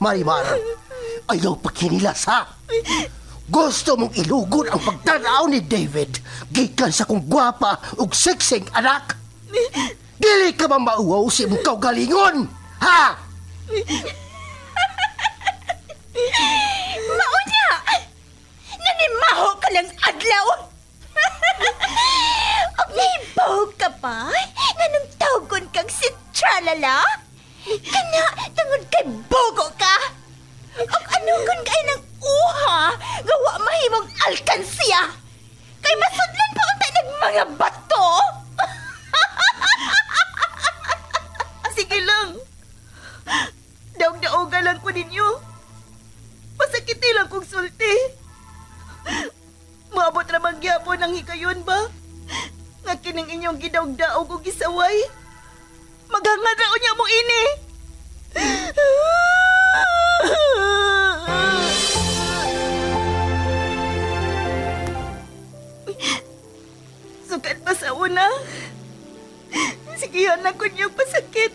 Marimar, ayaw pagkinilas ha. Gusto mong ilugod ang pagtanaw ni David gikan sa kong gwapa ug siksing anak. Dili ka ba mauwaw si mong kaugalingon, ha? Mauna! Nanimaho ka ng adlaw! Og nahibaw ka pa? Nga nung tawgon kang si Tralala? Kana, tungod kay bogo ka? Og ano kung kay ng uha, gawa mahimong alkansiya? Kay masudlan pa ang tayo ng mga bato? Sige lang. Daog-daoga lang ko ninyo. Masakiti lang kong sulti. Maabot ramang gyapon ang hikayon ba? Nga kining inyong gidaog-daog o gisaway. Maghangad raon niya mo ini. Sukat pa sa una. Sigihan na ko niyong pasakit.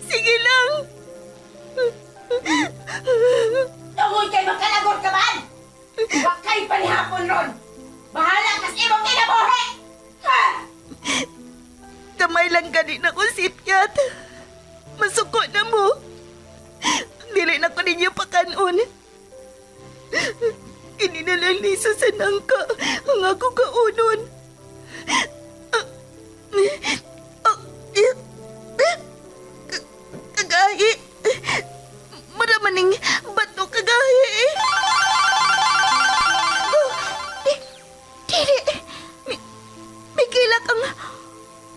Sige lang. Tungod kay makalagor ka man! Huwag kayo panihapon ron! Bahala kas imong kinabuhi! Ha! Kamay lang gani na ko sipyat. Masuko na mo. Dili na ko ninyo pakanon. Kini na lang liso sa nangka ang ako kaunon. Kagahi. Maramaning bato kagahi. Dili. May kilak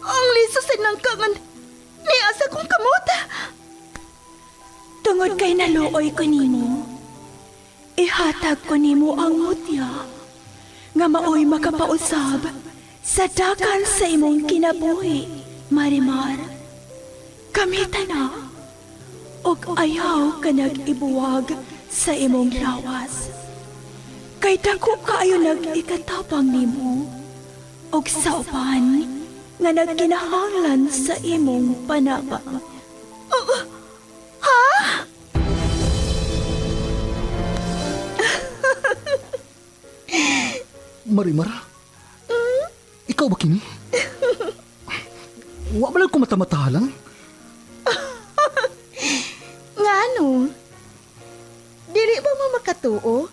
ang liso sa nangkangan ni asa kong kamot. Tungod kay naluoy ko nimo, ihatag ko nimo ang mutya nga maoy makapausab sa dagan sa imong kinabuhi, Marimar. Kamita na, og ayaw ka nag-ibuwag sa imong lawas. Kay dako kaayo nag-ikatapang nimo, og sa uban nga nagkinahanglan sa imong panaba. Marimar? Ikaw ba kini? Wa ba lang ko mata-matahalang? Ngano? Dili ba mo makatuo?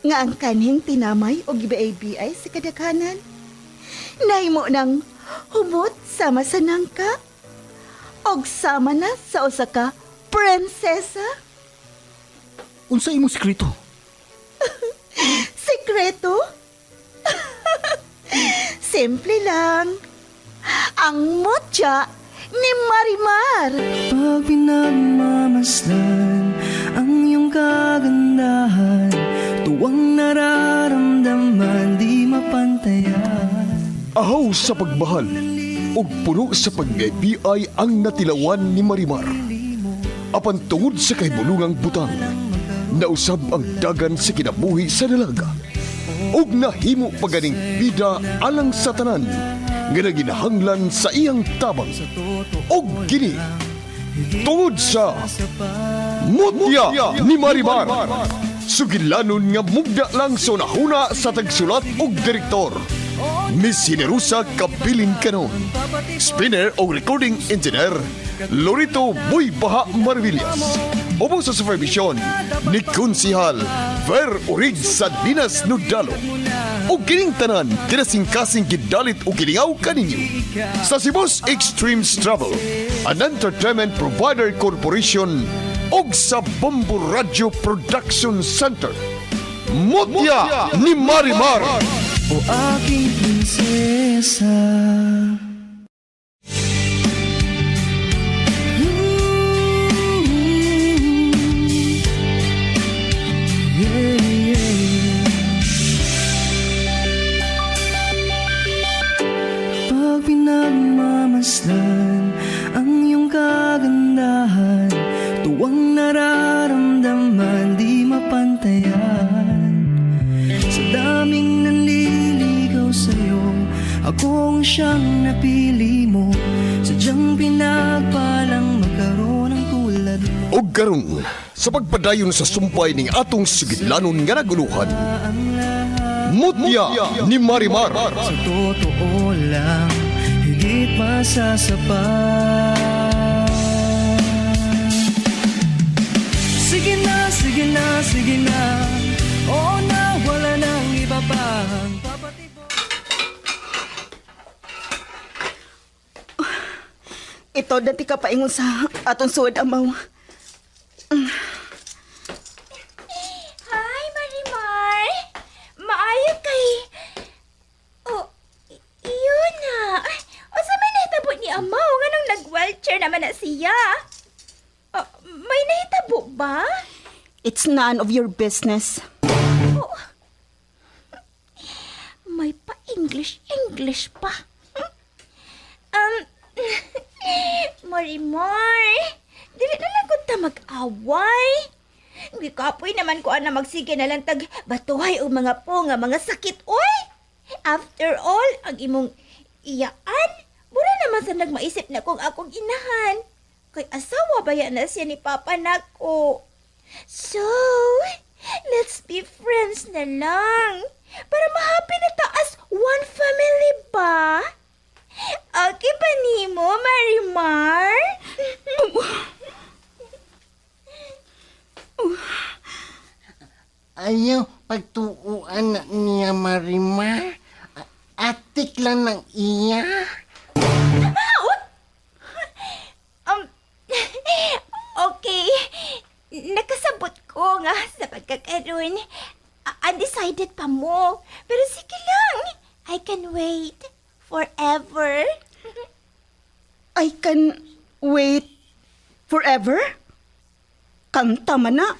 Nga ang kanhing tinamay o gibaay-biay sa kadaghanan? Nahimo ng humot sama sa nangka? Og sama na sa usa ka prinsesa? Unsa imong sekreto? Sekreto? Simple lang. Ang mutya ni Marimar. Pag pinagmamasdan ang iyong kagandahan, tuwang nararamdaman di mapantayan. Ahaw sa pagmahal ug puno sa pag-ibigay ang natilawan ni Marimar. Apan tungod sa kahibulungang butang, nausab ang dagan sa kinabuhi sa dalaga. Ug nahimo paganing bida alang sa tanan nga naginahanglan sa iyang tabang. Og kini tungod sa mutya ni Marimar. Sugilanon nga mugda lang sa nahuna sa tagsulat ug direktor. Miss Generosa Kabilin Canon. Spinner o recording engineer Lorito Boy Baha Marvillas. Obo sa supervision ni Konsihal Ver Urig sa Dinas Nudalo. O kining tanan kinasing-kasing gidalit o kiningaw kaninyo sa Cebu's Extreme Travel, an entertainment provider corporation og sa Bombo Radio Production Center. Mutya ni Marimar. O aking prinsesa. Pag pinagmamasdan ang iyong kagandahan, tuwang nararamdaman di mapantayan. Sa daming nanliligaw sa'yo, akong siyang napili mo. Sadyang pinagpalang magkaroon ng tulad mo. ug karon sa pagpadayon sa sumpay ning atong sigilanon nga naguluhan. Mutya ni Marimar. Sa totoo lang, higit masasapat. Sige na, sige na, sige na. Oo na, wala nang iba pang papatibok. Ito, dati ka paingon sa atong suwad amaw. Hi, Marimar. Maayo kay... Oh, iyon na. O sa may nahitabo ni Amaw, nga nung nag-wheelchair naman na siya. May nahitabo ba? It's none of your business. May pa-English pa. Marimar, dili na lang kung ta mag-away. Gikapoy naman ko na magsige na lang tag batuhay o mga po nga mga sakit, oy. After all, ang imong iyaan, mura naman sa nagmaisip na kung akong inahan. Kay asawa ba yan na siya ni Papa nako? So, let's be friends na lang. Para mahappy na taas one family ba? Okay ba nimo, Marimar? Ayaw pagtuuan na niya Marimar. Atik lang ng iya. Okay. Nakasabot ko nga sa pagkakaroon. Undecided pa mo. Pero sige lang. I can wait forever. I can wait forever? Kanta man na.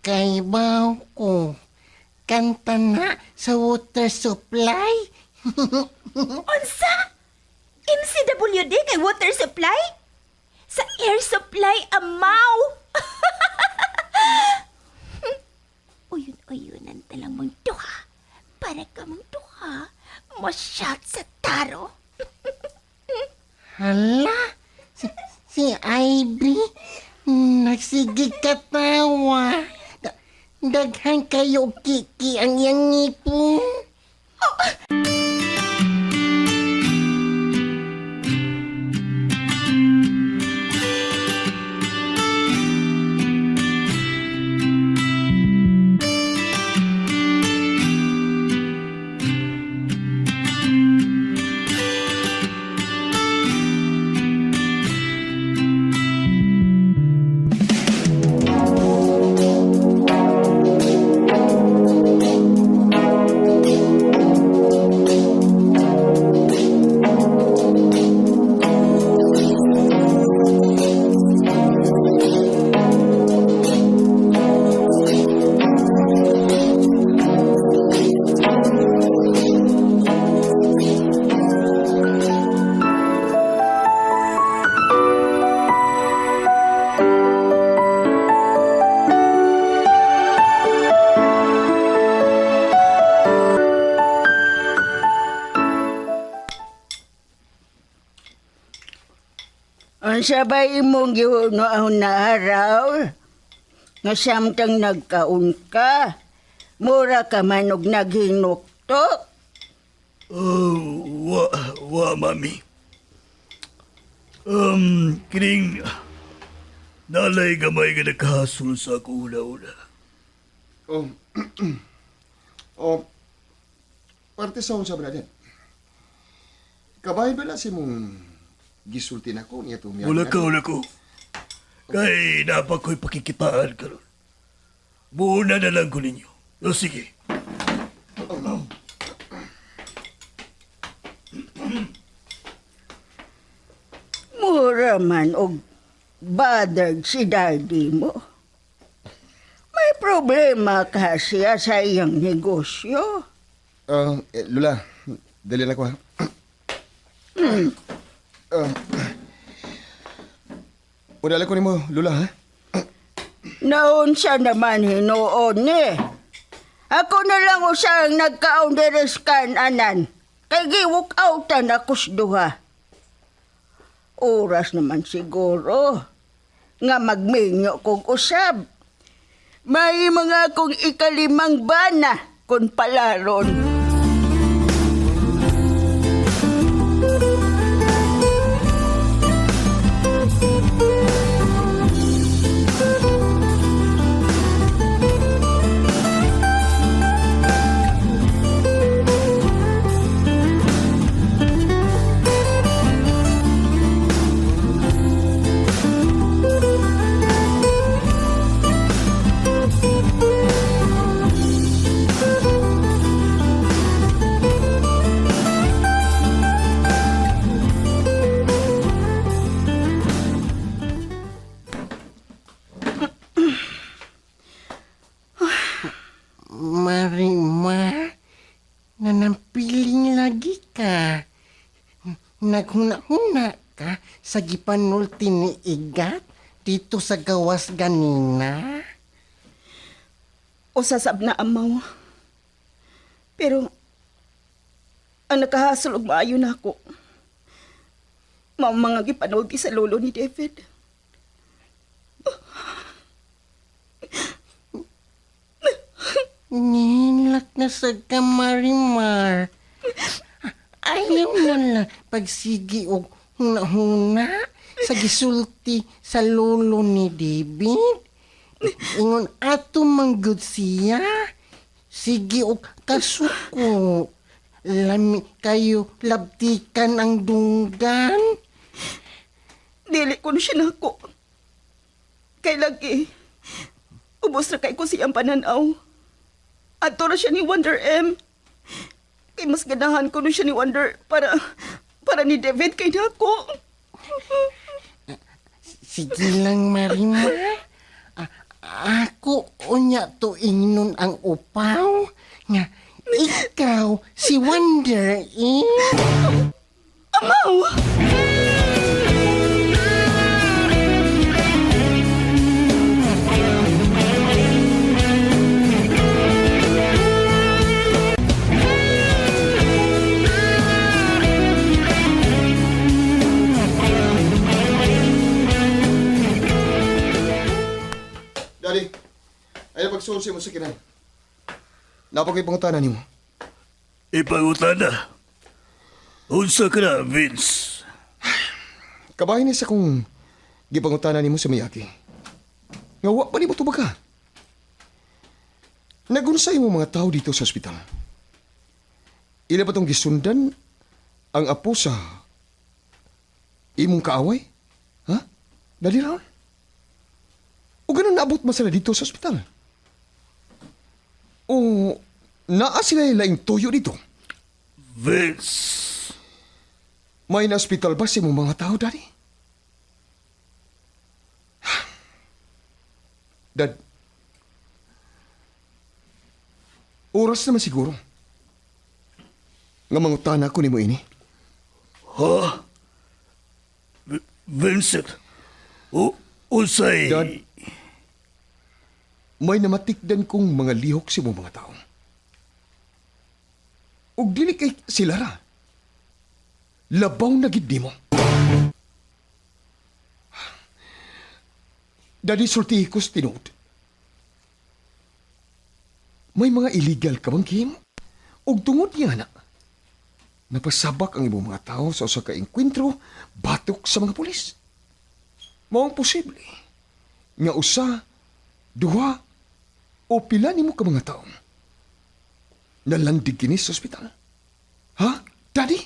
Kay baw ko. Kanta na sa water supply. Unsa? MCWD kay water supply? Sa air supply, amaw! Uyun-uyunan talang mong duha. Para ka mong duha, ma-shot sa taro. Hala, si Ivy, nagsigig katawa. Daghan kayo kiki ang iyang ngipon. Ang sabay mong gihunoahon na araw, nga samtang nagkaon ka, mura ka man og naghinuktok. Wa, mami. Kining nalay gamay nga nakahasol sa ako una-una. Parte sa unsa ba na din? Kabay ba na si mong gisultin ako niya tumiyan? Wala ko. Kay dapat ko'y pakikitaan karon. Muna na lang ko ninyo. O sige. Mura man og badag si daddy mo. May problema ka siya sa iyang negosyo. Lula, dali na ko ha. Udala ko ni mo, Lula ha? Naon siya naman hinuon ni. Ako na lang usang nagkaon deres kan anan. Kay giwok outan akos duha. Oras naman siguro nga magminyo kong usab. May mga kong ikalimang bana kung palaron. Marimar, nanampiling lagi ka. Naghuna-huna ka sa gipanulti ni Igat dito sa gawas ganina. Usasab na amaw. Pero, ang nakahasol og maayo na ako. Mao mga gipanulti sa lolo ni David. Nilak na sa Marimar. Ayaw na lang pagsigi o huna-huna sa gisulti sa lolo ni David. Ingon ato manggod siya. Sige o kasuko. Lami kayo labtikan ang dunggan. Dili ko na siya na ako. Kay lagi, ubos na kay ko siyang pananaw. Ato na siya ni Wonder M. Kay mas ganahan ko na siya ni Wonder para ni David kay nako. Sige lang, Marimar. Ako unya to ingnon ang upaw nga ikaw si Wonder M. Amaw! Daddy, ay pagsusi mo sa kinan. Napagay pangutanan ni mo. Ipangutana. Unsa ka na, Vince? Kabahin ni sa kong gipangutanan ni mo sa Miyagi. Nga wa pa ni mo tubaga. Nagunsay mo mga tao dito sa ospital. Ila ba tong gisundan ang apo sa imong kaaway? Ha? Dali raw. O ganun naabot ba sila dito sa ospital? O naa sila laing tuyo dito? Vince. May na-hospital ba si mong mga tao, Daddy? Dad, oras naman siguro. Nga mangutana ko ni mo ini. Ha? Vincent. Unsay... Dad, may namatikdan kong mga lihok si mong mga tao. Ug dili kay sila ra. Labaw na gid nimo. Daddy, sulti ko sa tinuod. May mga illegal ka bang kim? Ug tungod niya na, napasabak ang ibong mga tao sa usa ka engkwentro batok sa mga pulis. Maong posible nga usa, duha, o pila nimo ka mga tao nalandig kini sa ospital. Ha, Daddy?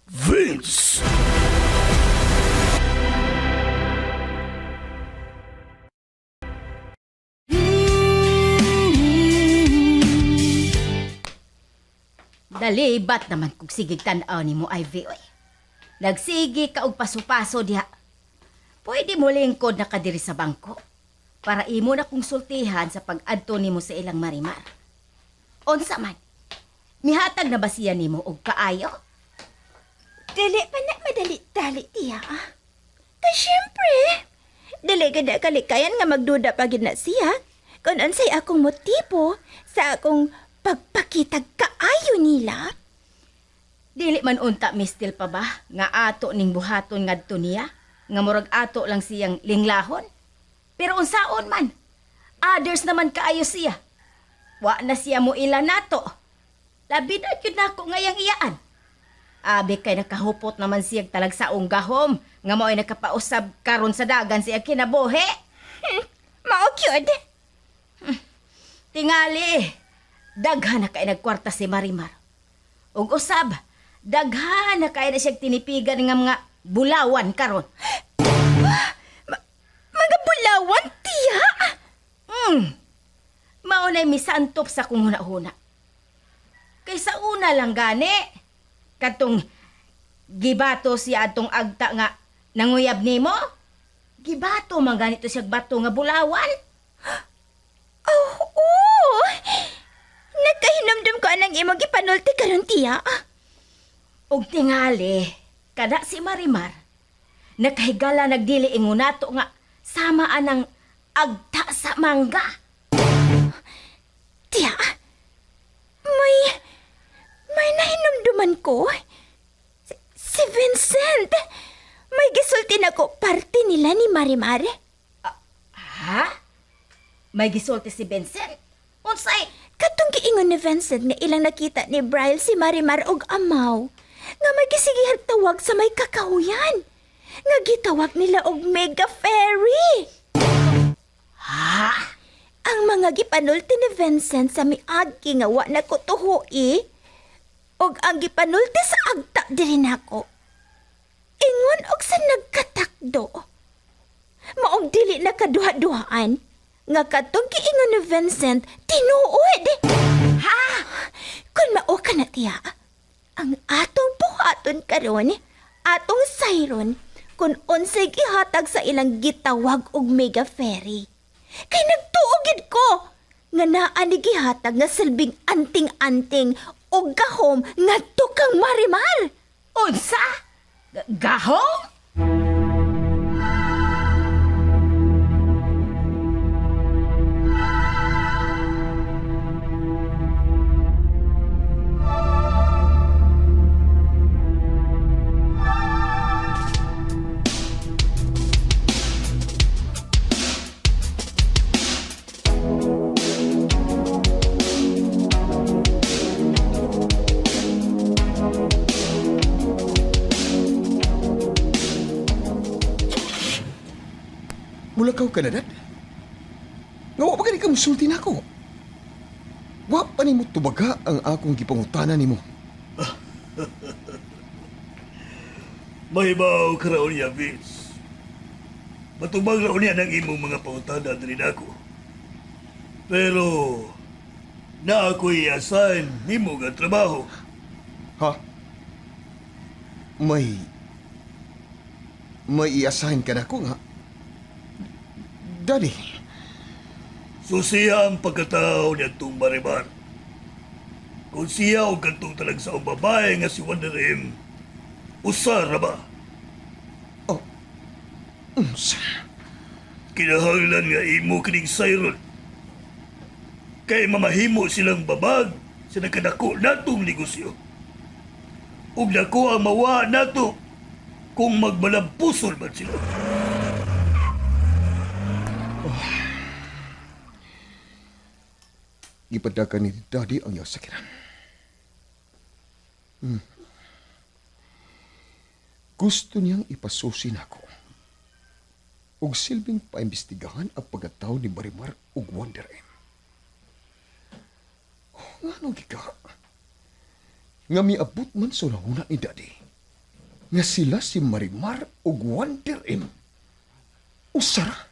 Vince! Dali, ba't naman kung sigig tanaw ni mo, Ivy, oy? Nagsigi ka og paso-paso diha. Pwede mo lingkod na kadiri sa bangko para imo na kong sultihan sa pag-adto nimo sa ilang Marimar. Unsa man? Mihatag na ba siya nimo og kaayo? Dili pa na madali-dali tiya. Kaya syempre, dili ka na kalikayan nga magduda pa gid na siya kung ansay akong motibo sa akong pagpakitag kaayo nila. Dili man unta mistil pa ba nga ato ning buhaton ngadto niya? nga murag ato lang siyang linglahon. Pero unsaon man, others naman kaayo siya. Wa na siya mo ila nato. Labi na yun ako ngayang iyaan. Abi kay nakahupot naman siya talagsaong gahom nga mo'y nakapausab karon sa dagan siya kinabuhi. Mao gyud. Tingali, daghan na kay nagkwarta si Marimar. Ug usab, daghan na kay na siyang tinipigan nga mga bulawan karon. Mga bulawan, tiya. Maunay misantop sa kung huna-huna. Kaysa una lang gani, katong gibato siya atong agta nga nanguyab nimo. Gibato man ganito siya bato nga bulawan. Oo. Nagkahinamdam ko anang imong gipanulti karon, tiya. Ug tingali, kada si Marimar, nakahigala nagdili ingon nato nga sama anang agta sa mangga. Tiya, may nahinumduman ko. Si Vincent. May gisulti na ko parte nila ni Marimar. Ha? May gisulti si Vincent? Unsay? Katong giingon ni Vincent nga ilang nakita ni Bryle si Marimar og amaw. Nga may gisigihag tawag sa may kakahuyan. Nga gitawag nila og Mega Fairy. Ha? Ang mga gipanulti ni Vincent sa miagi nga wa na ko tuhui, og ang gipanulti sa agta diri nako. Ingon og sa nagkatakdo. Maog dili na kaduha-duhaan nga katong giingon ni Vincent tinuod. Ha? Kun mao ka na tiya, ang atong buhaton karon, atong sayron, kung unsay gihatag sa ilang gitawag og Mega Fairy. Kay nagtuogid ko nga naa ni gihatag nga silbing anting-anting o gahom nga tukang Marimar. Unsa? Gahong? Mulakaw ka na, Dad? Nga wa pa gani ka musulti na ako. Wa pa ni mo tubaga ang akong gipangutana ni mo. Mahibaw ka raon niya, Vince. Matubag raon niya ng imong mga pautana din ako. Pero, na ako'y assign nimo nga trabaho. Ha? May i-assign ka na ko nga. Daddy, Susiya ang pagkatao niya itong Marimar. Kung siya o kantong talag sa babae nga si Wonder M, usara ba? unsa? Kinahanglan nga imo kining sayron. Kay mamahimo silang babag sa nagkadako natong negosyo. Ug dako ang mawa nato kung magmalampusol man sila. Gipadagan ni Daddy ang iyang sakiran. Gusto niyang ipasusi na ako. Ug silbing paimbestigahan ang pagkatao ni Marimar ug Wonder M. Ngano gika? Nga miabot man sa nahuna ni Daddy. Nga sila si Marimar ug Wonder M. Usara?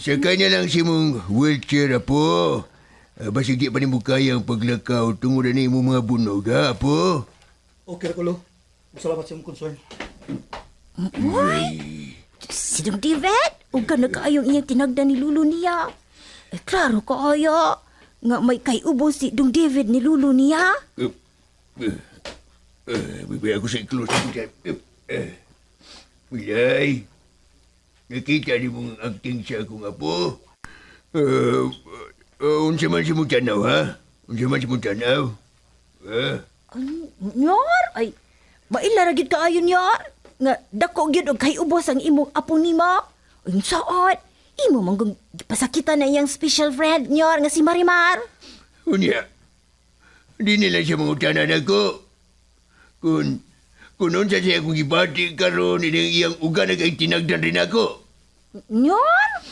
Sakay na lang si mong wheelchair, apo. Basig di pa ni mo kayang paglakaw tungod na ni mo mga bunog, ha, apo? Okay, Kulo. Salamat sa iyong concern. Si Dong David, huwag ka nagkaayong iyang tinagdan ni Lulu niya. Klaro ka kaya nga may kay ubo si Dong David ni Lulu niya. Bibaya ako sa close ko dyan. Milay, nakita ni mong acting sa akong apo. Unsa man si mong tanaw, ha? Unsa man si mong tanaw? Nyar, ay, mailaragid ka ayon nyar. Nga, dako gyud og kay ubos ang imong apo nima. Ang saot, imo manggang pasakitan na iyang special friend nyar nga si Marimar. Unya, di nila siya mga utanan ako. Kung unsa siya akong ibati karon ining iyang uga nagay tinagdan rin ako. Nyar?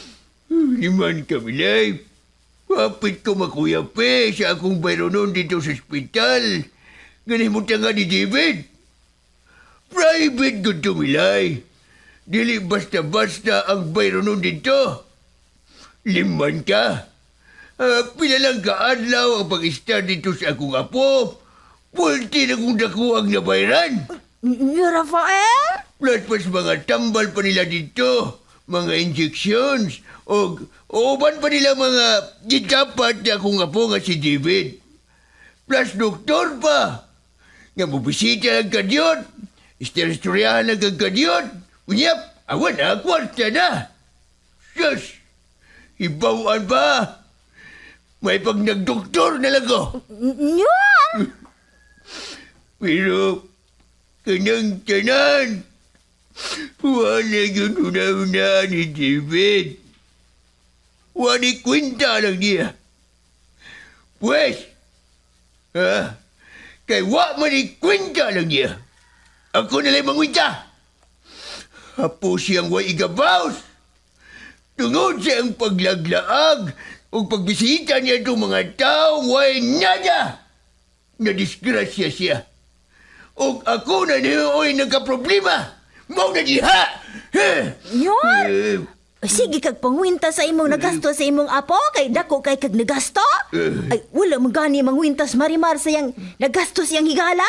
Liman kami live. Kapit ko makuyape sa akong bayronon dito sa ospital. Ganimutan nga ni David. Private good to milay. Dili basta-basta ang bayronon dito. Liman ka. Pila lang kaadlaw ang pag-star dito sa akong apo. Pulti na kung dakuang nabayran. Rafael? Plus pas mga tambal pa nila dito. Mga injections. O uban pa nila mga gitapat na akong apo nga si David. Plus doktor pa. Nga mabisita ang kadyot. Istoryahan ang kadyot. Unyap, awan na, kwarta na. Sus, ibawaan pa. May pag nagdoktor na lang ko. Nyar? Pero, kanang tanan. Wala yun una-una ni David. Wala kwenta lang niya. Pues, kay wa man kwenta lang niya. Ako na lang mangwinta. Apo siyang way igabaws. Tungod sa ang paglaglaag o pagbisita niya itong mga tao, way nada. Nadisgrasya siya. O ako na niyo'y nagka-problema. Mau na diha! Nyar? Sige kag pangwinta sa imong nagasto sa imong apo, kay dako kay kag nagasto? Ay, wala mo gani mangwintas Marimar sa yang nagasto siyang higala?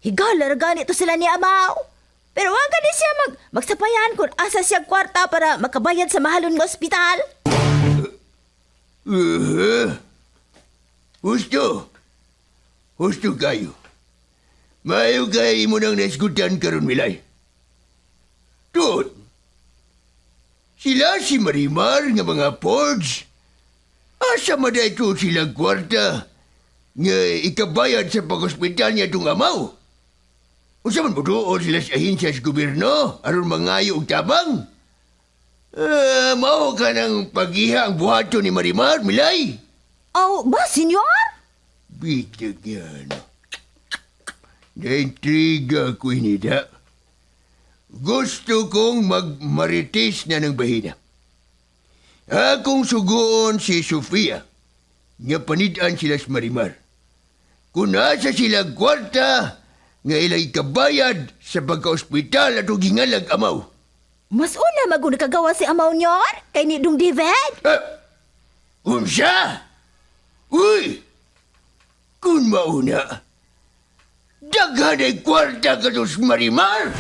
Higala ra gani to sila ni Amaw. Pero wag gani siya magsapayan kung asa siya kwarta para makabayad sa mahalon nga ospital. Husto kayo. Mayo kay mo nang naisgutan karon milay. Tut, sila si Marimar nga mga Fords. Asa maday to sila kwarta nga ikabayad sa pag-ospital niya itong amaw. Unsa man mo doon sila sa ahinsya sa gobyerno aron mangayo og tabang? Mao ka ng pag-iha ang buhato ni Marimar, milay. Oh, ba, senyor? Bitag yan. Naintriga ko hinida. Gusto kong magmarites na ng bahina. Akong sugoon si Sofia, nga panitaan sila sa Marimar. Kung nasa sila kwarta, nga ilay kabayad sa pagka-ospital at gingalag amaw. Mas una nakagawa si Amaw nyor kay ni Dong David. Unsa? Uy! Kung mauna, daghan ay kwarta ka sa Marimar!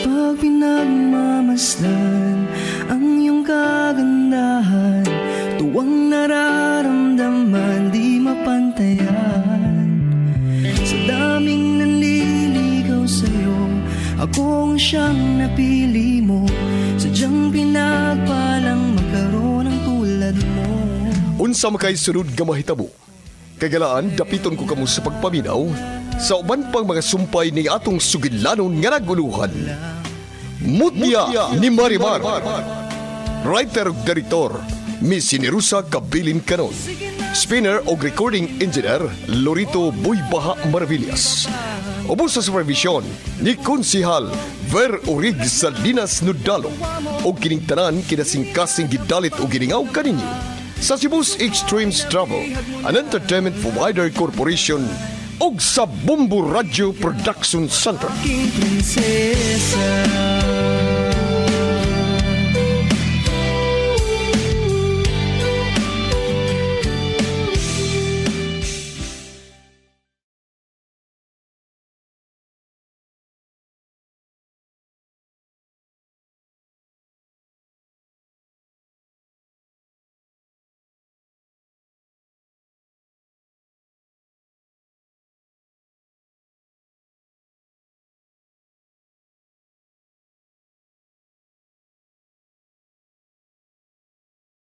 Pag pinagmamasdan ang iyong kagandahan, tuwang nararamdaman di mapantayan. Sa daming nanliligaw sa'yo, akong siyang napili mo. Sadyang pinagpalang magkaroon ng tulad mo. Unsa makay sunod nga mahitabo? Kagalaan, dapiton ko kamo sa pagpaminaw sa uban pang mga sumpay ni atong sugilanon nga naguluhan. Mutya ni Marimar. Writer ug Director, Miss Sinerusa Kabilin Canon. Spinner o recording engineer, Lorito Buybaha Maravillas. Ubos sa supervision ni Konsihal Ver Urig sa Dinas Nudalo o kining tanan kinasingkasing gidalit o giningaw kaninyo sa Cebu's Extremes Travel, an entertainment provider corporation og sa Bombo Radio Production Center. King prinsesa